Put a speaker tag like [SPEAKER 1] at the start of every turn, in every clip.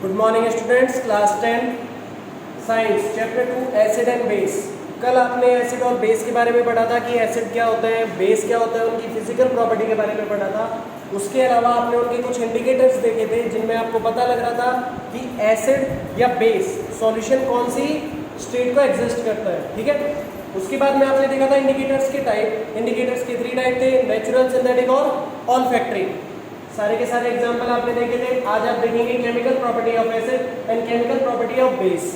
[SPEAKER 1] Good morning students, class 10 science chapter 2 acid and base. कल आपने acid और base के बारे में पढ़ा था कि एसिड क्या होता है, बेस क्या होता है, उनकी फिजिकल प्रॉपर्टी के बारे में पढ़ा था। उसके अलावा आपने उनके कुछ इंडिकेटर्स देखे थे जिनमें आपको पता लग रहा था कि एसिड या बेस सॉल्यूशन कौन सी स्टेट को एग्जिस्ट करता है। ठीक है, उसके बाद में आपने देखा था इंडिकेटर्स के टाइप। इंडिकेटर्स के 3 टाइप थे, नेचुरल, सिंथेटिक और ऑल्फैक्टरी। सारे के सारे एग्जांपल आपने देखे थे। आज आप देखेंगे chemical property of acid and chemical property of base.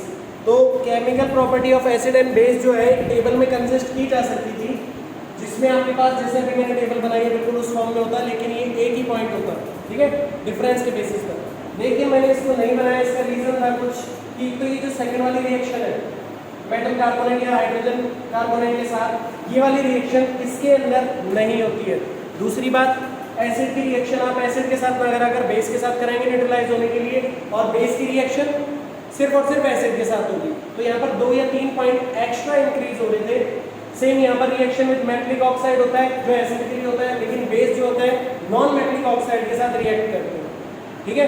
[SPEAKER 1] तो chemical property of acid and base जो है टेबल में कंसिस्ट की जा सकती थी, जिसमें आपके पास जैसे भी मैंने टेबल बनाई है बिल्कुल उस फॉर्म में होता है, लेकिन ये एक ही पॉइंट होता है। ठीक है, डिफरेंस के बेसिस पर। देखिए मैंने इसको नहीं बनाया, इसका रीजन था कुछ कि तो ये जो सेकंड वाली रिएक्शन है मेटल कार्बोनेट या हाइड्रोजन कार्बोनेट के साथ, ये वाली रिएक्शन इसके अंदर नहीं होती है। दूसरी बात, एसिड की रिएक्शन आप एसिड के साथ अगर बेस के साथ कराएंगे न्यूट्रलाइज होने के लिए, और बेस की रिएक्शन सिर्फ और सिर्फ एसिड के साथ होगी, तो यहाँ पर 2 या 3 पॉइंट एक्स्ट्रा इंक्रीज हो रहे थे। सेम यहाँ पर रिएक्शन विद मेटलिक ऑक्साइड होता है जो एसिड के लिए होता है, लेकिन बेस जो होता है नॉन मेटलिक ऑक्साइड के साथ रिएक्ट करते हैं। ठीक है,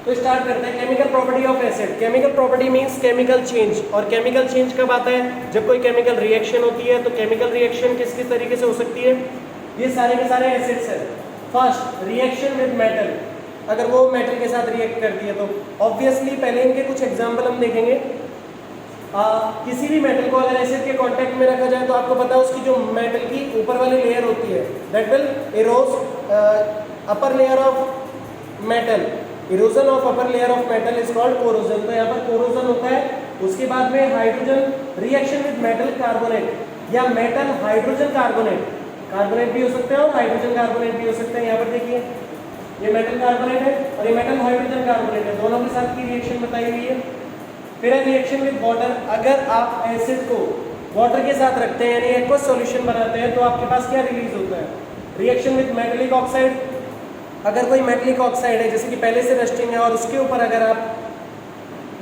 [SPEAKER 1] तो स्टार्ट करते हैं। Chemical property of acid. Chemical property means chemical change. और केमिकल चेंज कब आता है? जब कोई केमिकल रिएक्शन होती है। तो केमिकल रिएक्शन किस किस तरीके से हो सकती है? ये सारे के सारे एसिड्स हैं। First, reaction with metal. अगर वो मेटल के साथ रिएक्ट करती है तो ऑब्वियसली पहले इनके कुछ एग्जांपल हम देखेंगे। किसी भी मेटल को अगर एसिड के कांटेक्ट में रखा जाए तो आपको पता है उसकी जो मेटल की ऊपर वाली लेयर होती है that will Eros upper layer of metal. Erosion of upper layer of metal is called corrosion. तो यहाँ पर कोरोजन होता है। उसके बाद में hydrogen reaction with metal carbonate या मेटल हाइड्रोजन कार्बोनेट। कार्बोनेट भी हो सकते हैं और हाइड्रोजन कार्बोनेट भी हो सकते हैं। यहाँ पर देखिए ये मेटल कार्बोनेट है और ये मेटल हाइड्रोजन कार्बोनेट है, दोनों के साथ की रिएक्शन बताई हुई है। फिर है रिएक्शन विद वाटर। अगर आप एसिड को वाटर के साथ रखते हैं यानी एक्वस सॉल्यूशन बनाते हैं तो आपके पास क्या रिलीज होता है? Reaction with metallic oxide. अगर कोई मेटलिक ऑक्साइड है जैसे कि पहले से रस्टिंग है और उसके ऊपर अगर आप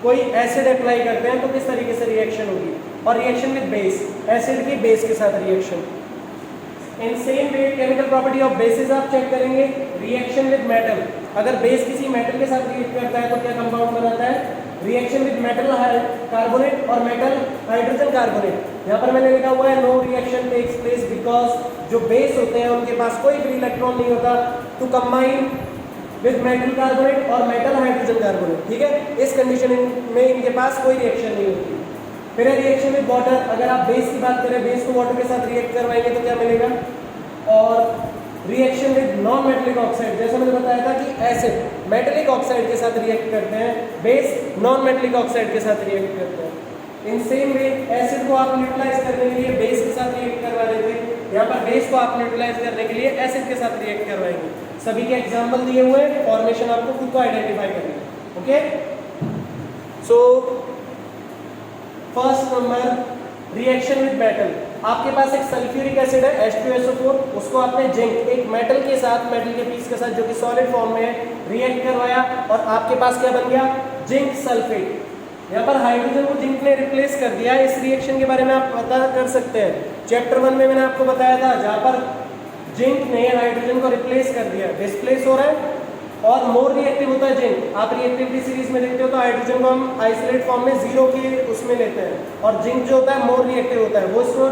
[SPEAKER 1] कोई एसिड अप्लाई करते हैं तो किस तरीके से रिएक्शन होगी? और रिएक्शन विद बेस, एसिड की बेस के साथ reaction. In same way chemical property of basis आप चेक करेंगे। Reaction with metal. अगर बेस किसी मेटल के साथ रिएक्ट करता है तो क्या कंपाउंड बनाता है? रिएक्शन विद मेटल कार्बोनेट और मेटल हाइड्रोजन कार्बोनेट। यहाँ पर मैंने लिखा हुआ है no reaction takes place because जो बेस होते हैं उनके पास कोई फ्री इलेक्ट्रॉन नहीं होता to combine with metal carbonate और मेटल हाइड्रोजन कार्बोनेट। ठीक है, इस कंडीशन में इनके पास कोई रिएक्शन नहीं होती। फिर है रिएक्शन विद वाटर। अगर आप बेस की बात करें, बेस को वाटर के साथ रिएक्ट करवाएंगे तो क्या मिलेगा? और reaction with non metallic oxide. जैसे मैंने बताया था कि एसिड मेटलिक ऑक्साइड के साथ रिएक्ट करते हैं, बेस नॉन मेटलिक ऑक्साइड के साथ रिएक्ट करते हैं। इन सेम वे एसिड को आप न्यूट्रलाइज करने के लिए बेस के साथ रिएक्ट करवा देते हैं, यहाँ पर बेस को आप न्यूट्रलाइज करने के लिए एसिड के साथ रिएक्ट करवाएंगे। सभी के एग्जाम्पल दिए हुए हैं, फॉर्मेशन आपको खुद को आइडेंटिफाई करना है। Okay, so first number reaction with metal. आपके पास एक सल्फ्यूरिक एसिड है H2SO4, उसको आपने जिंक एक मेटल के साथ, मेटल के पीस के साथ जो कि सॉलिड फॉर्म में है, रिएक्ट करवाया और आपके पास क्या बन गया? Zinc sulphate. यहाँ पर हाइड्रोजन को जिंक ने रिप्लेस कर दिया। इस रिएक्शन के बारे में आप पता कर सकते हैं, चैप्टर 1 में मैंने आपको बताया था, जहाँ पर जिंक ने हाइड्रोजन को रिप्लेस कर दिया, डिस्प्लेस हो रहा है और मोर रिएक्टिव होता है जिंक। आप रिएक्टिविटी सीरीज में देखते हो तो हाइड्रोजन को हम आइसोलेट फॉर्म में 0 के उसमें लेते हैं और जिंक जो होता है मोर रिएक्टिव होता है, वो इसको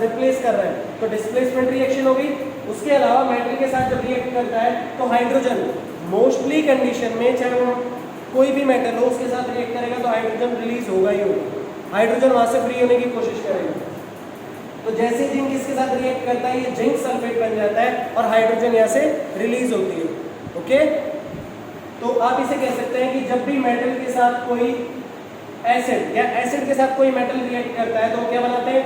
[SPEAKER 1] रिप्लेस कर रहा है, तो डिस्प्लेसमेंट रिएक्शन होगी। उसके अलावा मेटल के साथ जब रिएक्ट करता है तो हाइड्रोजन मोस्टली कंडीशन में, चाहे वो कोई भी मेटल हो, उसके साथ रिएक्ट करेगा तो हाइड्रोजन रिलीज होगा ही होगा। हाइड्रोजन वहाँ से फ्री होने की कोशिश करेगा। तो जैसे जिंक इसके साथ रिएक्ट करता है ये जिंक सल्फेट बन जाता है और हाइड्रोजन यहाँ से रिलीज होती है। ओके, तो आप इसे कह सकते हैं कि जब भी मेटल के साथ कोई एसिड या एसिड के साथ कोई मेटल रिएक्ट करता है तो वो क्या बनाते हैं?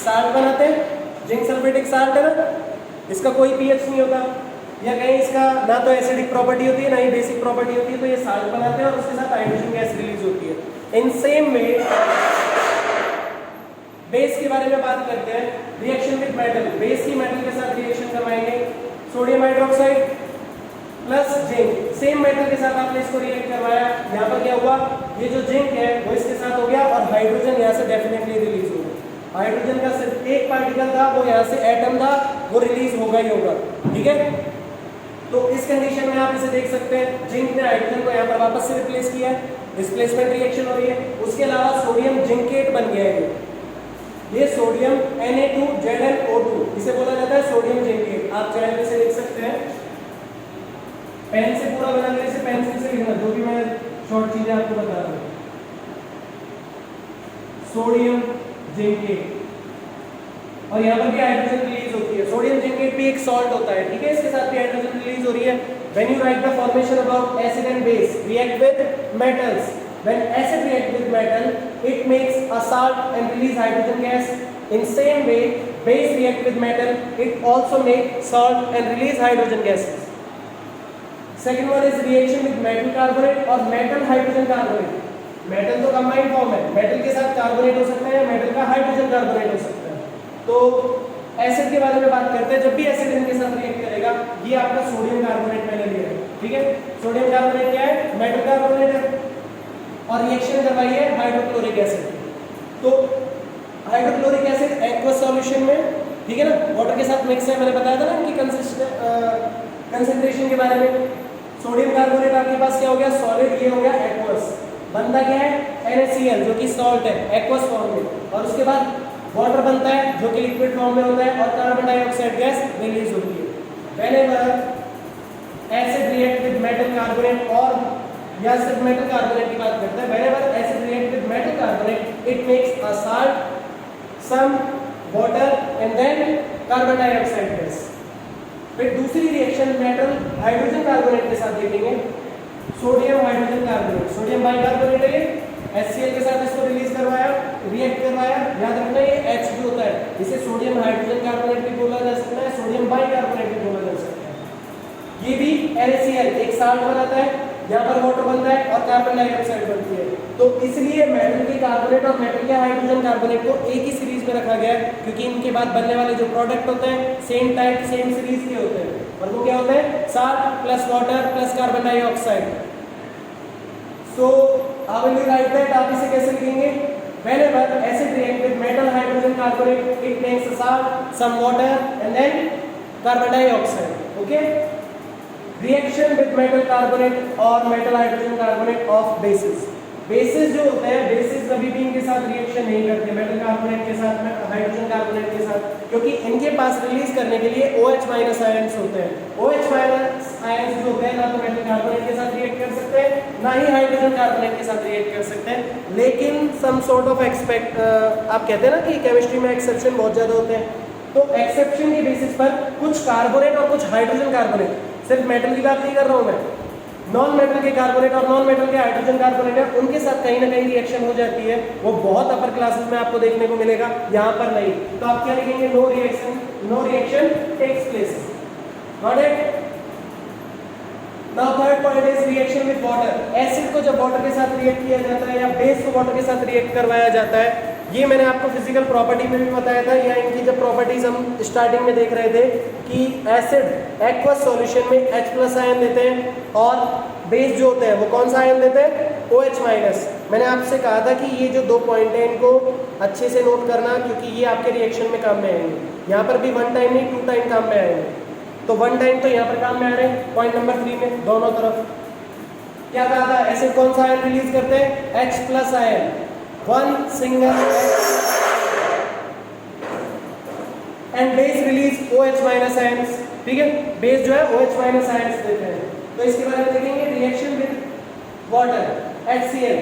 [SPEAKER 1] साल्ट बनाते हैं। जिंक सल्फेट एक साल्ट है ना, इसका कोई पीएच नहीं होता या कहीं इसका ना तो एसिडिक प्रॉपर्टी होती है ना ही बेसिक प्रॉपर्टी होती है, तो ये साल्ट बनाते हैं और उसके साथ हाइड्रोजन गैस रिलीज होती है। इन सेम वे बेस के बारे में बात करते हैं। रिएक्शन विद मेटल, बेस की मेटल के साथ रिएक्शन करवाएंगे। Sodium hydroxide plus zinc, same metal के साथ आपने इसको रिएक्ट करवाया, यहाँ पर क्या हुआ? ये जो जिंक है वो इसके साथ हो गया और हाइड्रोजन यहाँ से डेफिनेटली रिलीज होगा। हाइड्रोजन का सिर्फ एक पार्टिकल था, वो यहाँ से एटम था, वो रिलीज होगा ही होगा। ठीक है, तो इस कंडीशन में आप इसे देख सकते हैं, जिंक ने हाइड्रोजन को यहाँ पर वापस से रिप्लेस किया है, डिस्प्लेसमेंट रिएक्शन हो रही है। उसके अलावा सोडियम जिंकेट बन गया है, ये सोडियम Na2ZnO2, इसे बोला जाता है सोडियम जिंकेट। आप चाहे तो इसे लिख सकते हैं, पेन से पूरा बना लेने से पेंसिल से लिखना, जो भी मैं शॉर्ट चीजें आपको बता रहा हूँ। सोडियम जिंकेट, और यहाँ पर भी हाइड्रोजन रिलीज होती है। सोडियम जिंकेट भी एक सॉल्ट होता है, ठीक है, इसके साथ भी हाइड्रोजन रिलीज हो रही है। When you right the formation about acid and base react with metals, when acid react with metal it makes a salt and release hydrogen gas. In same way, base react with metal, it also make salt and release hydrogen gases. Second one is reaction with metal carbonate और metal hydrogen carbonate. Metal तो combined form है, metal के साथ carbonate हो सकता है, metal का hydrogen carbonate हो सकता है। तो एसिड के बारे में बात करते हैं, जब भी एसिड इनके साथ रिएक्ट करेगा, ये आपका सोडियम कार्बोनेट मैंने लिया है, ठीक है। सोडियम कार्बोनेट क्या है? मेटल कार्बोनेट है, और रिएक्शन करवाई है हाइड्रोक्लोरिक एसिड। तो हाइड्रोक्लोरिक एसिड एक्वस सॉल्यूशन में, ठीक है ना, वाटर के साथ मिक्स है, मैंने बताया था ना इनकी कंसंट्रेशन के बारे में। सोडियम कार्बोनेट आपके पास क्या हो गया? सॉलिड, ये हो गया एक्वस। बनता क्या है? NaCl, जो कि सॉल्ट है एक्वस फॉर्म में, और उसके बाद वाटर बनता है जो कि लिक्विड फॉर्म में होता है, और कार्बन डाइऑक्साइड गैस रिलीज होती है। Whenever acid react with metal carbonate, और या सिर्फ मेटल कार्बोनेट की बात करते हैं, whenever acid react with metal carbonate it makes a salt, some water and then carbon dioxide gas. फिर दूसरी रिएक्शन मेटल हाइड्रोजन कार्बोनेट के साथ देखेंगे, sodium hydrogen carbonate, sodium bicarbonate है, HCl के साथ इसको रिलीज करवाया, रिएक्ट करवाया। याद रखना ये H भी होता है, इसे सोडियम हाइड्रोजन कार्बोनेट भी बोला जा सकता है, सोडियम बाइकार्बोनेट भी बोला जा सकता है। ये भी NaCl एक साल्ट बनाता है, यहाँ पर वाटर बनता है और कार्बन डाइऑक्साइड बनती है। तो इसलिए मेटल के कार्बोनेट और मेटल के हाइड्रोजन कार्बोनेट को एक ही सीरीज में रखा गया है, क्योंकि इनके बाद बनने वाले जो प्रोडक्ट होते हैं सेम टाइप सेम सीरीज के होते हैं, और वो क्या होते हैं? Salt plus water plus carbon dioxide. So how will you right that? आप इसे कैसे लिखेंगे? Whenever acid react with metal hydrogen carbonate, it makes a salt, some water, and then carbon dioxide. Okay? Reaction with metal carbonate और metal hydrogen carbonate of bases. Basis जो होते हैं, basis कभी भी इनके साथ रिएक्शन नहीं करते मेटल कार्बोनेट के साथ, हाइड्रोजन कार्बोनेट के साथ, क्योंकि इनके पास रिलीज करने के लिए OH- आयंस होते हैं। OH- आयंस जो होते हैं ना तो मेटल कार्बोनेट के साथ रिएक्ट कर सकते हैं, ना ही हाइड्रोजन कार्बोनेट के साथ रिएक्ट कर सकते हैं। लेकिन सम सॉर्ट ऑफ आप कहते हैं ना कि केमिस्ट्री में एक्सेप्शन बहुत ज़्यादा होते हैं, तो एक्सेप्शन के बेसिस पर कुछ कार्बोनेट और कुछ हाइड्रोजन कार्बोनेट, सिर्फ मेटल की बात नहीं कर रहा हूँ मैं, नॉन मेटल के कार्बोनेट और नॉन मेटल के हाइड्रोजन कार्बोनेट है, उनके साथ कहीं ना कहीं रिएक्शन हो जाती है। वो बहुत अपर क्लासेस में आपको देखने को मिलेगा, यहाँ पर नहीं। तो आप क्या लिखेंगे? No reaction takes place. Got it? Now third point is reaction with water. Acid को जब वाटर के साथ रिएक्ट किया जाता है या बेस को वाटर के साथ रिएक्ट करवाया जाता है, ये मैंने आपको फिजिकल प्रॉपर्टी में भी बताया था, या इनकी जब प्रॉपर्टीज हम स्टार्टिंग में देख रहे थे कि एसिड एक्वस सॉल्यूशन में H+ आयन देते हैं, और बेस जो होते हैं वो कौन सा आयन देते हैं? OH-। मैंने आपसे कहा था कि ये जो 2 पॉइंट हैं इनको अच्छे से नोट करना, क्योंकि ये आपके रिएक्शन में काम में आएंगे। यहाँ पर भी 1 टाइम नहीं 2 टाइम काम में आएंगे, तो 1 टाइम तो यहाँ पर काम में आ रहे हैं। पॉइंट नंबर 3 में दोनों तरफ क्या कहा था? एसिड कौन सा आयन रिलीज करते हैं? H+ ion, 1 single, and base release OH- ions, ठीक है। बेस जो है OH- आयंस देते हैं। तो इसके बारे में देखेंगे। Reaction with water, HCl,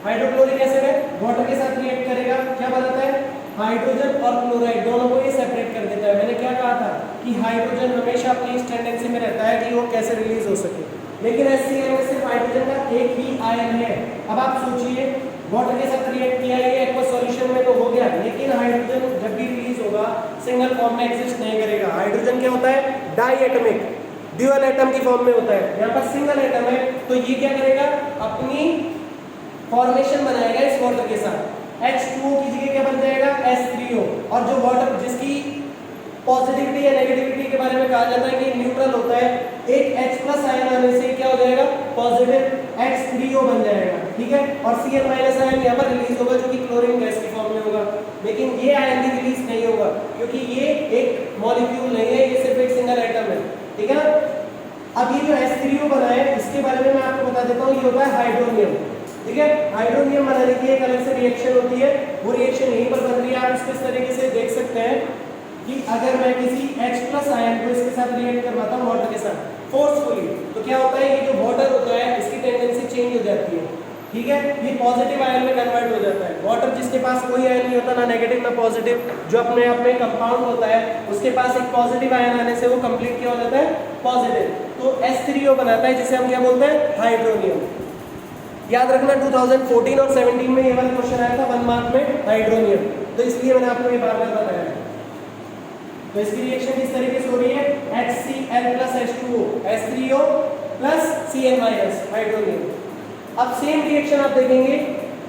[SPEAKER 1] hydrochloric acid है, वाटर के साथ रिएक्ट करेगा, क्या बनाता है? हाइड्रोजन और क्लोराइड, दोनों को ये सेपरेट कर देता है। मैंने क्या कहा था कि हाइड्रोजन हमेशा अपनी इस टेंडेंसी में रहता है कि वो कैसे रिलीज हो सके, लेकिन HCl में सिर्फ हाइड्रोजन का एक ही आयन है। अब आप सोचिए, वाटर के साथ रिएक्ट किया, ये एक्वस सॉल्यूशन में तो हो गया, लेकिन हाइड्रोजन जब भी रिलीज होगा सिंगल फॉर्म में एग्जिस्ट नहीं करेगा। हाइड्रोजन क्या होता है? डाईएटमिक, ड्यूअल एटम की फॉर्म में होता है। यहाँ पर सिंगल एटम है, तो ये क्या करेगा? अपनी फॉर्मेशन बनाएगा इस वाटर के साथ। H2O की जगह क्या बन जाएगा? H3O। और जो वाटर जिसकी पॉजिटिविटी या नेगेटिविटी के बारे में कहा जाता है कि न्यूट्रल होता है, एक H+ आयन आने से क्या हो जाएगा? पॉजिटिव H3O बन जाएगा, ठीक है। और Cl- आयन यहाँ पर रिलीज होगा, जो कि क्लोरीन गैस की फॉर्म में होगा। लेकिन ये आयन भी रिलीज नहीं होगा, क्योंकि ये एक मॉलिक्यूल नहीं है, ये सिर्फ एक सिंगल एटम है, ठीक है ना। अब ये जो H3O बना है इसके बारे में मैं आपको बता देता हूँ, ये होता है हाइड्रोनियम। ठीक है, हाइड्रोनियम बनाने की एक अलग से रिएक्शन होती है, वो रिएक्शन यहीं पर बन रही है। आप इसको इस तरीके से देख सकते हैं कि अगर मैं किसी H+ आयन को इसके साथ रिएक्ट करवाता हूँ वाटर के साथ फोर्सफुली, तो क्या होता है, ये जो वाटर होता है इसकी टेंडेंसी चेंज हो जाती है। ठीक है, ये पॉजिटिव आयन में कन्वर्ट हो जाता है। वाटर जिसके पास कोई आयन नहीं होता, ना नेगेटिव ना पॉजिटिव, जो अपने आप में कंपाउंड होता है, उसके पास एक पॉजिटिव आयन आने से वो कंप्लीट क्या हो जाता है, पॉजिटिव। तो H3O बनाता है जिसे हम क्या बोलते हैं, हाइड्रोनियम। याद रखना 2014 और 17 में ये वाला क्वेश्चन आया था 1 मार्क में, हाइड्रोनियम, तो इसलिए मैंने आपको ये बार बार बताया है। तो इसकी रिएक्शन किस तरीके से हो रही है, HCl+H2O, H3O plus Cl-, hydronium. अब सेम रिएक्शन आप देखेंगे,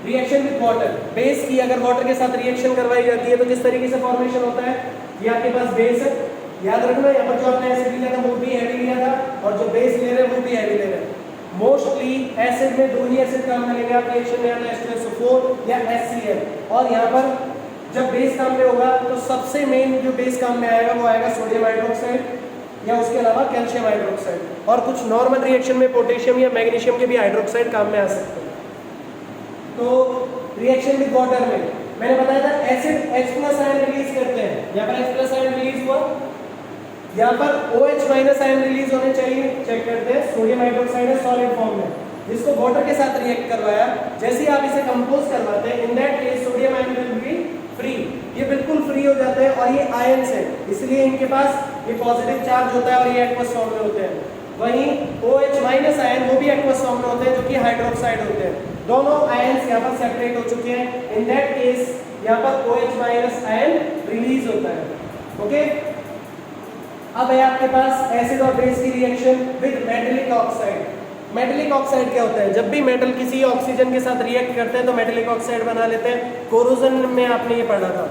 [SPEAKER 1] रिएक्शन विद वाटर, बेस की अगर वाटर के साथ रिएक्शन करवाई जाती है तो किस तरीके से फॉर्मेशन होता है। ये आपके पास बेस है, याद रखना यहाँ पर जो आपने एसिड लिया था वो भी हैवी लिया था, और जो बेस ले रहे हैं वो भी हैवी ले रहे हैं। मोस्टली एसिड में दो ही एसिड काम में लेंगे आप रिएक्शन में, H2SO4 या HCl, और यहाँ पर जब बेस काम में होगा तो सबसे मेन जो बेस काम में आएगा वो आएगा सोडियम हाइड्रोक्साइड या उसके अलावा कैल्शियम हाइड्रोक्साइड, और कुछ नॉर्मल रिएक्शन में पोटेशियम या मैग्नीशियम के भी हाइड्रोक्साइड काम में आ सकते हैं। तो रिएक्शन विद वाटर में मैंने बताया था एसिड H+ आयन रिलीज करते हैं, यहाँ पर H+ आयन रिलीज हुआ, यहाँ पर OH- आयन रिलीज होने चाहिए, चेक करते हैं। सोडियम हाइड्रोक्साइड है सॉलिड फॉर्म में, जिसको वाटर के साथ रिएक्ट करवाया, जैसे ही आप इसे कंपोज करवाते हैं, in that case sodium ion will be free, ये बिल्कुल फ्री हो जाते हैं, और ये आयंस है इसलिए इनके पास ये पॉजिटिव चार्ज होता है और ये एक्वस फॉर्म में होते हैं। वहीं OH- आयन वो भी एक्वस फॉर्म में होते हैं जो कि हाइड्रोक्साइड होते हैं। दोनों आयंस यहाँ पर सेपरेट हो चुके हैं, इन दैट केस यहाँ पर OH- आयन रिलीज होता है। ओके, अब है आपके पास एसिड और बेस की reaction with metallic oxide. Metallic oxide क्या होता है, जब भी मेटल किसी ऑक्सीजन के साथ रिएक्ट करते हैं तो मेटेलिक ऑक्साइड बना लेते हैं। कोरोजन में आपने ये पढ़ा था,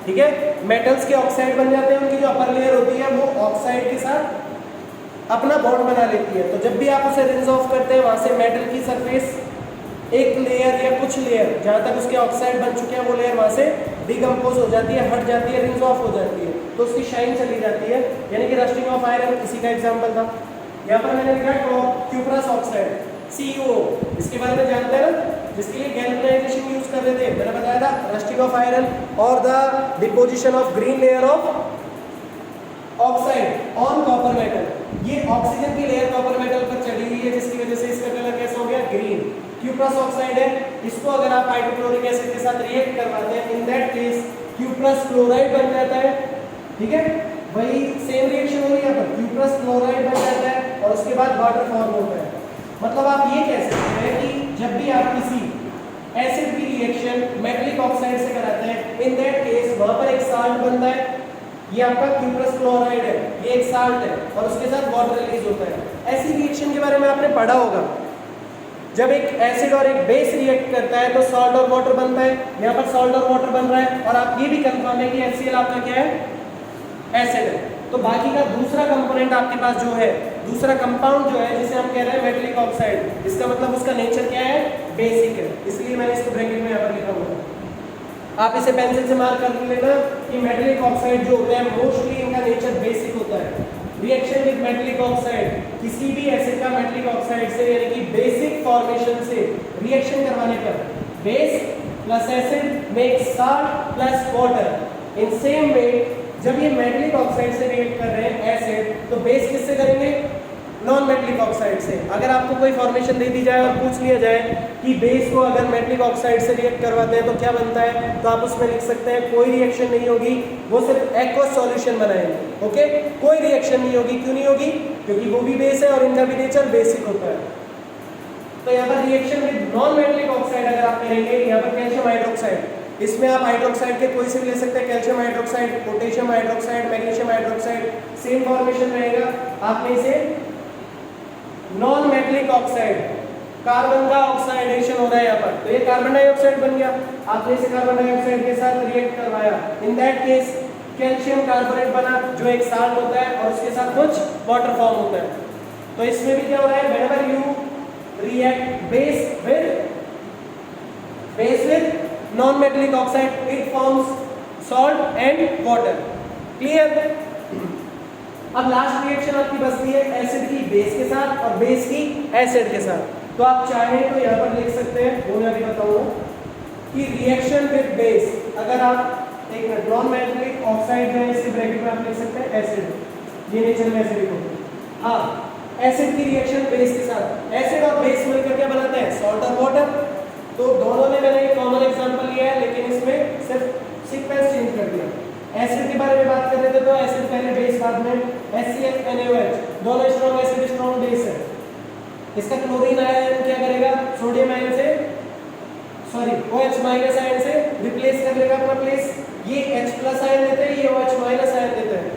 [SPEAKER 1] ठीक है, मेटल्स के ऑक्साइड बन जाते हैं, उनकी जो अपर लेयर होती है वो ऑक्साइड के साथ अपना बॉन्ड बना लेती है। तो जब भी आप उसे रिंज ऑफ करते हैं, वहां से मेटल की सरफेस एक लेयर या कुछ लेयर जहां तक उसके ऑक्साइड बन चुके हैं वो लेयर वहां से डिकम्पोज हो जाती है, हट जाती है, रिंज ऑफ हो जाती है, तो उसकी शाइन चली जाती है, यानी कि रस्टिंग ऑफ आयरन इसी का एग्जांपल था। यहाँ पर मैंने लिखा क्यूप्रस ऑक्साइड CuO, इसके बारे में जानते हैं ना, जिसके लिए गैल्वेनाइजेशन यूज कर रहे थे, मैंने बताया था रस्टिंग ऑफ आयरन और the deposition of green layer of oxide on copper metal. ये ऑक्सीजन की लेयर कॉपर मेटल पर चढ़ी हुई है, जिसकी वजह से इसका कलर कैसा हो गया, ग्रीन। क्यूप्रस ऑक्साइड है, इसको अगर आप हाइड्रोक्लोरिक एसिड के साथ रिएक्ट करवाते हैं, in that case cuprous chloride बन जाता है। ठीक है, वही सेम रिएक्शन हो रही है, यहाँ पर क्यूप्रस क्लोराइड बन जाता है और उसके बाद वाटर फॉर्म होता है। मतलब आप ये कह सकते हैं कि जब भी आप किसी एसिड की रिएक्शन मेटलिक ऑक्साइड से कराते हैं, इन दैट केस वहां पर एक साल्ट बनता है, ये आपका क्यूप्रस क्लोराइड है, ये एक साल्ट है, और उसके साथ वाटर रिलीज होता है। ऐसी रिएक्शन के बारे में आपने पढ़ा होगा, जब एक एसिड और एक बेस रिएक्ट करता है तो सॉल्ट और वाटर बनता है, यहाँ पर सॉल्ट और वाटर बन रहा है, और आप ये भी कंफर्म है कि HCl आपका क्या है, एसिड है। तो बाकी का दूसरा कंपोनेंट आपके पास जो है, दूसरा कंपाउंड जो है जिसे हम कह रहे हैं मेटलिक ऑक्साइड, इसका मतलब उसका नेचर क्या है, बेसिक है, इसलिए मैंने इसको ब्रैकेट में यहाँ पर लिखा हुआ है। आप इसे पेंसिल से मार्क कर लेना कि मेटलिक ऑक्साइड जो होते हैं मोस्टली इनका नेचर बेसिक होता है। रिएक्शन विद मेटलिक ऑक्साइड, किसी भी एसिड का मेटलिक ऑक्साइड से यानी कि बेसिक फॉर्मेशन से रिएक्शन करवाने पर base plus acid makes salt plus water. In same way जब ये मेटलिक ऑक्साइड से रिएक्ट कर रहे हैं एसिड, तो बेस किससे करेंगे, नॉन मेटलिक ऑक्साइड से। अगर आपको कोई फॉर्मेशन दे दी जाए और पूछ लिया जाए कि बेस को अगर मेटलिक ऑक्साइड से रिएक्ट करवाते हैं तो क्या बनता है, तो आप उसमें लिख सकते हैं कोई रिएक्शन नहीं होगी, वो सिर्फ एक्वस सॉल्यूशन बनाएंगे। ओके, कोई रिएक्शन नहीं होगी, क्यों नहीं होगी, क्योंकि वो भी बेस है और इनका भी नेचर बेसिक होता है। तो यहाँ पर reaction with non metallic oxide अगर आप करेंगे, यहाँ पर कैल्शियम हाइड्रोक्साइड, इसमें आप हाइड्रोक्साइड के कोई से भी ले सकते हैं, calcium hydroxide, potassium hydroxide, magnesium hydroxide, same formation रहेगा। आपने इसे नॉन मेटलिक ऑक्साइड, कार्बन का ऑक्सीडेशन हो रहा है यहाँ पर, तो ये कार्बन डाइऑक्साइड बन गया। आपने इसे कार्बन डाइऑक्साइड के साथ रिएक्ट करवाया, in that case calcium carbonate बना जो एक साल्ट होता है और उसके साथ कुछ वाटर फॉर्म होता है। तो इसमें भी क्या हो रहा है, whenever you react base with non metallic oxide, it forms salt and water. Clear. अब लास्ट रिएक्शन आपकी बचती है एसिड की बेस के साथ और बेस की एसिड के साथ। तो आप चाहें तो यहाँ पर लिख सकते हैं, वो मैं अभी बताऊंगा कि रिएक्शन विद बेस, अगर आप एक मिनट, नॉन मेटेलिक ऑक्साइड जो है इसके ब्रैकेट में आप लिख सकते हैं एसिड, ये नेचर में एसिडिक होता है। हाँ, एसिड की रिएक्शन बेस के साथ, एसिड और बेस मिलकर क्या बनाते हैं, सॉल्ट और वाटर। तो दोनों में मैंने एक कॉमन एग्जांपल लिया है, लेकिन इसमें सिर्फ सीक्वेंस चेंज कर दिया। एसिड के बारे में बात कर रहे थे तो एसिड पहले, बेस बाद में, HCl दोनों स्ट्रॉन्ग एसिड स्ट्रॉन्ग बेस है। इसका क्लोरीन आयन क्या करेगा, सोडियम आयन से सॉरी OH माइनस आयन से रिप्लेस कर लेगा अपना प्लेस। ये H प्लस आयन देते हैं, ये OH माइनस आयन देते हैं।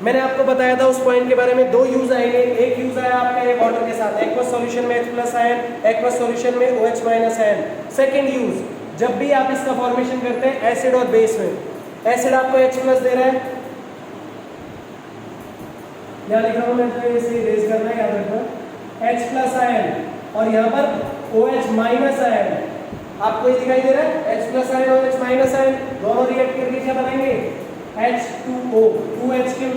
[SPEAKER 1] मैंने आपको बताया था उस पॉइंट के बारे में, दो यूज आएंगे। एक यूज आया आपका ये वाटर के साथ, एक्वस सॉल्यूशन में H plus ion, aqueous solution में OH minus ion. Second use, जब भी आप इसका फॉर्मेशन करते हैं एसिड और बेस में, एसिड आपको H प्लस दे रहा है, यहाँ लिख रहा हूँ मैं, तो इसे इरेज करना है, याद रखना, H प्लस आयन, और यहाँ पर OH माइनस आयन आपको ये दिखाई दे रहा है, H प्लस आयन और H माइनस आयन दोनों रिएक्ट करके क्या बनाएंगे, H2O, 2H के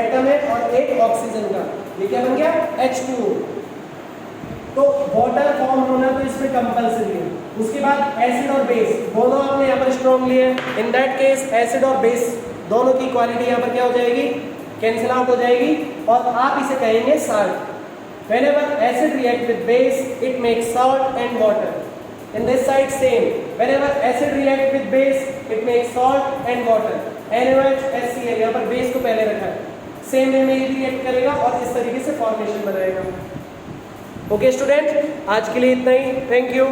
[SPEAKER 1] एटम है और एक ऑक्सीजन का, ये क्या बन गया, H2O। तो वाटर फॉर्म होना तो इसमें कंपलसरी है। उसके बाद एसिड और बेस दोनों आपने यहाँ पर स्ट्रॉन्ग लिए हैं। इन दैट केस एसिड और बेस दोनों की क्वालिटी यहाँ पर क्या हो जाएगी, कैंसिल आउट हो जाएगी, और आप इसे कहेंगे salt. Whenever acid react with base, it makes salt and water. In this side same. Whenever acid react with base, it makes salt and water. NaOH, HCl, यहाँ पर बेस को पहले रखा है, सेम वे में रिएक्ट करेगा और इस तरीके से फॉर्मेशन बनाएगा। ओके स्टूडेंट, आज के लिए इतना ही, थैंक यू।